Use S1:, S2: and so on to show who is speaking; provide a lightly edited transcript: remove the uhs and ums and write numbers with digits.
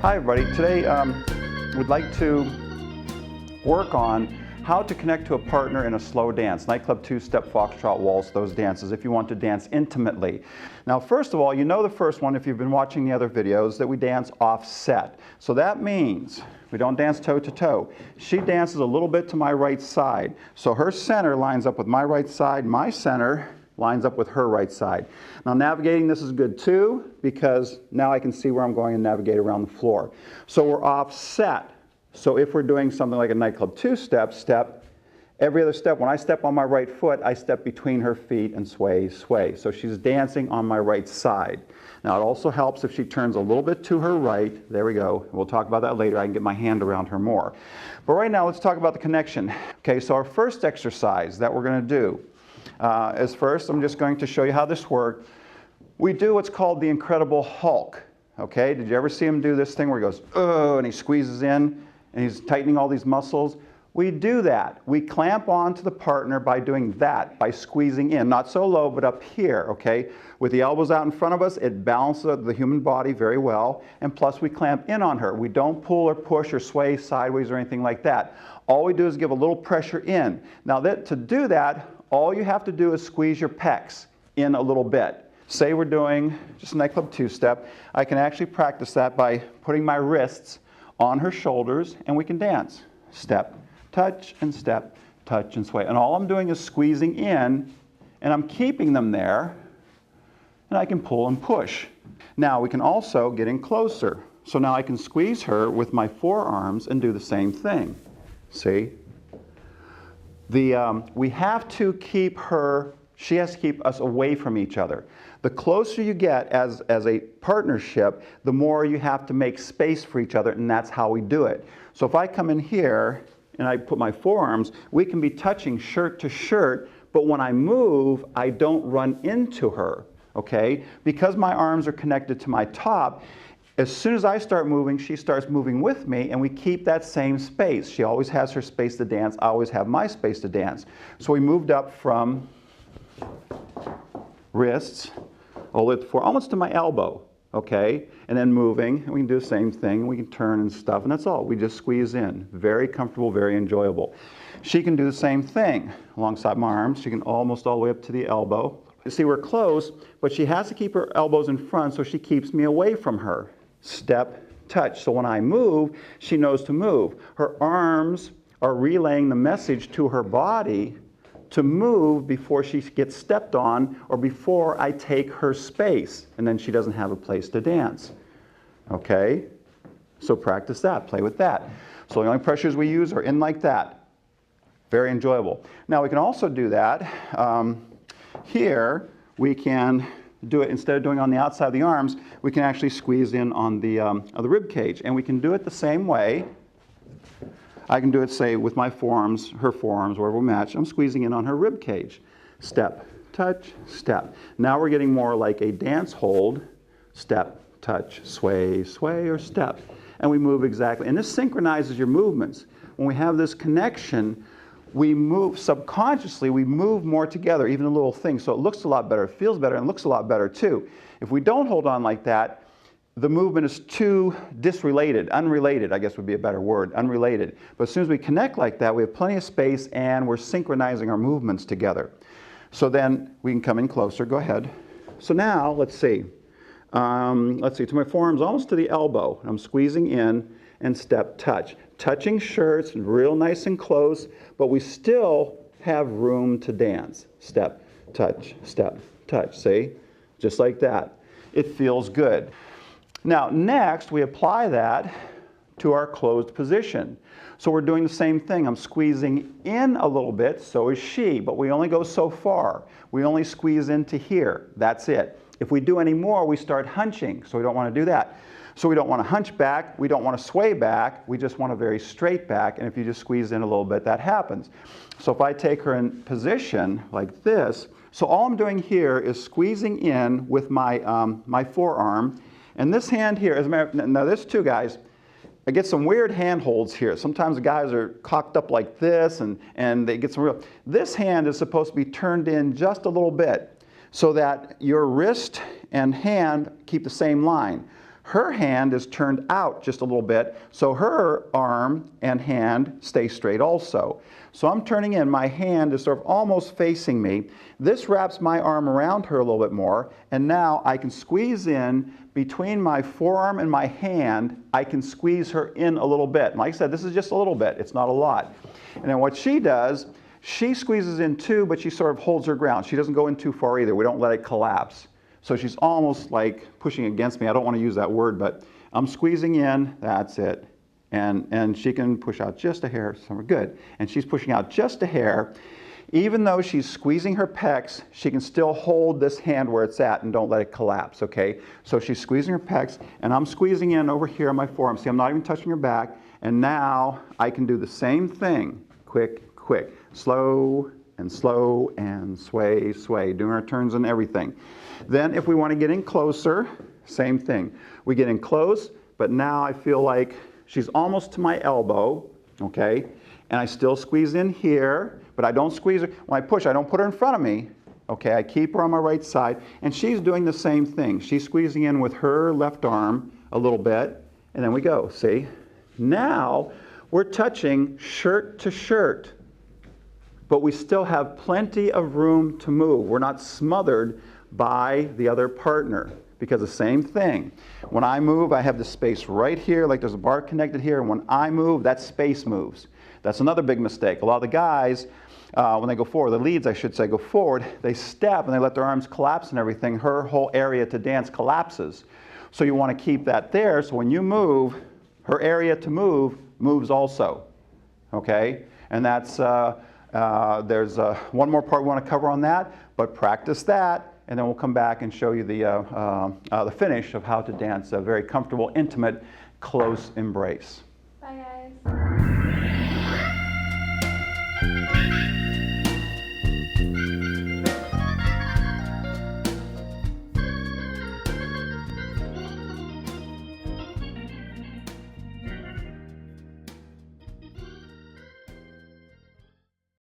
S1: Hi everybody, today we'd like to work on how to connect to a partner in a slow dance, nightclub, two-step, foxtrot, waltz, those dances, if you want to dance intimately. Now first of all, you know the first one if you've been watching the other videos, that we dance offset. So that means we don't dance toe to toe. She dances a little bit to my right side. So her center lines up with my right side, my center lines up with her right side. Now navigating this is good too, because now I can see where I'm going and navigate around the floor. So we're offset. So if we're doing something like a nightclub two-step, every other step, when I step on my right foot, I step between her feet and sway, sway. So she's dancing on my right side. Now it also helps if she turns a little bit to her right. There we go. We'll talk about that later. I can get my hand around her more. But right now let's talk about the connection. Okay, so our first exercise that we're going to do is first, I'm just going to show you how this works. We do what's called the Incredible Hulk. Okay, did you ever see him do this thing where he goes, oh, and he squeezes in and he's tightening all these muscles? We do that. We clamp on to the partner by doing that, by squeezing in, not so low, but up here, okay? With the elbows out in front of us, it balances the human body very well, and plus we clamp in on her. We don't pull or push or sway sideways or anything like that. All we do is give a little pressure in. Now to do that, all you have to do is squeeze your pecs in a little bit. Say we're doing just a nightclub two-step. I can actually practice that by putting my wrists on her shoulders, and we can dance. Step, touch, and step, touch, and sway. And all I'm doing is squeezing in, and I'm keeping them there, and I can pull and push. Now we can also get in closer. So now I can squeeze her with my forearms and do the same thing. See? We have to keep her, she has to keep us away from each other. The closer you get as a partnership, the more you have to make space for each other, and that's how we do it. So if I come in here and I put my forearms, we can be touching shirt to shirt, but when I move, I don't run into her, okay? Because my arms are connected to my top, as soon as I start moving, she starts moving with me, and we keep that same space. She always has her space to dance. I always have my space to dance. So we moved up from wrists all the way to almost to my elbow, okay? And then moving, and we can do the same thing. We can turn and stuff, and that's all. We just squeeze in. Very comfortable, very enjoyable. She can do the same thing alongside my arms. She can almost all the way up to the elbow. You see, we're close, but she has to keep her elbows in front, so she keeps me away from her. Step, touch. So when I move, she knows to move. Her arms are relaying the message to her body to move before she gets stepped on or before I take her space, and then she doesn't have a place to dance. Okay? So practice that. Play with that. So the only pressures we use are in like that. Very enjoyable. Now we can also do that. Here we can do it, instead of doing on the outside of the arms, we can actually squeeze in on the rib cage. And we can do it the same way. I can do it, say, with my forearms, her forearms, wherever we match. I'm squeezing in on her rib cage. Step, touch, step. Now we're getting more like a dance hold. Step, touch, sway, sway, or step. And we move exactly. And this synchronizes your movements. When we have this connection, we move subconsciously, we move more together, even a little thing. So it looks a lot better, it feels better, and looks a lot better too. If we don't hold on like that, the movement is too disrelated, unrelated, I guess would be a better word, unrelated. But as soon as we connect like that, we have plenty of space and we're synchronizing our movements together. So then we can come in closer, go ahead. So now, let's see, to my forearms almost to the elbow. I'm squeezing in and step, touch. Touching shirts, real nice and close, but we still have room to dance. Step, touch, see? Just like that. It feels good. Now, next, we apply that to our closed position. So we're doing the same thing. I'm squeezing in a little bit, so is she, but we only go so far. We only squeeze into here. That's it. If we do any more, we start hunching, so we don't want to do that. So we don't want to hunch back, we don't want to sway back, we just want a very straight back, and if you just squeeze in a little bit, that happens. So if I take her in position like this, so all I'm doing here is squeezing in with my, my forearm, and this hand here, as a matter of, now this too, guys, I get some weird hand holds here. Sometimes the guys are cocked up like this, and they get some real, this hand is supposed to be turned in just a little bit, so that your wrist and hand keep the same line. Her hand is turned out just a little bit, so her arm and hand stay straight also. So I'm turning in, my hand is sort of almost facing me. This wraps my arm around her a little bit more, and now I can squeeze in between my forearm and my hand. I can squeeze her in a little bit. And like I said, this is just a little bit, it's not a lot. And then what she does, she squeezes in too, but she sort of holds her ground. She doesn't go in too far either. We don't let it collapse. So she's almost like pushing against me. I don't want to use that word, but I'm squeezing in, that's it. And she can push out just a hair, so we're good. And she's pushing out just a hair. Even though she's squeezing her pecs, she can still hold this hand where it's at and don't let it collapse, okay? So she's squeezing her pecs, and I'm squeezing in over here on my forearm. See, I'm not even touching her back. And now I can do the same thing. Quick, quick. Slow and sway, sway, doing our turns and everything. Then if we want to get in closer, same thing. We get in close, but now I feel like she's almost to my elbow, okay? And I still squeeze in here, but I don't squeeze her. When I push, I don't put her in front of me, okay? I keep her on my right side, and she's doing the same thing. She's squeezing in with her left arm a little bit, and then we go, see? Now we're touching shirt to shirt, but we still have plenty of room to move. We're not smothered by the other partner, because the same thing. When I move, I have the space right here, like there's a bar connected here, and when I move, that space moves. That's another big mistake. A lot of the guys, when they go forward, the leads I should say, go forward, they step and they let their arms collapse and everything. Her whole area to dance collapses. So you want to keep that there, so when you move, her area to move moves also, okay? And that's, there's one more part we want to cover on that, but practice that, and then we'll come back and show you the finish of how to dance a very comfortable, intimate, close embrace.
S2: Bye, guys.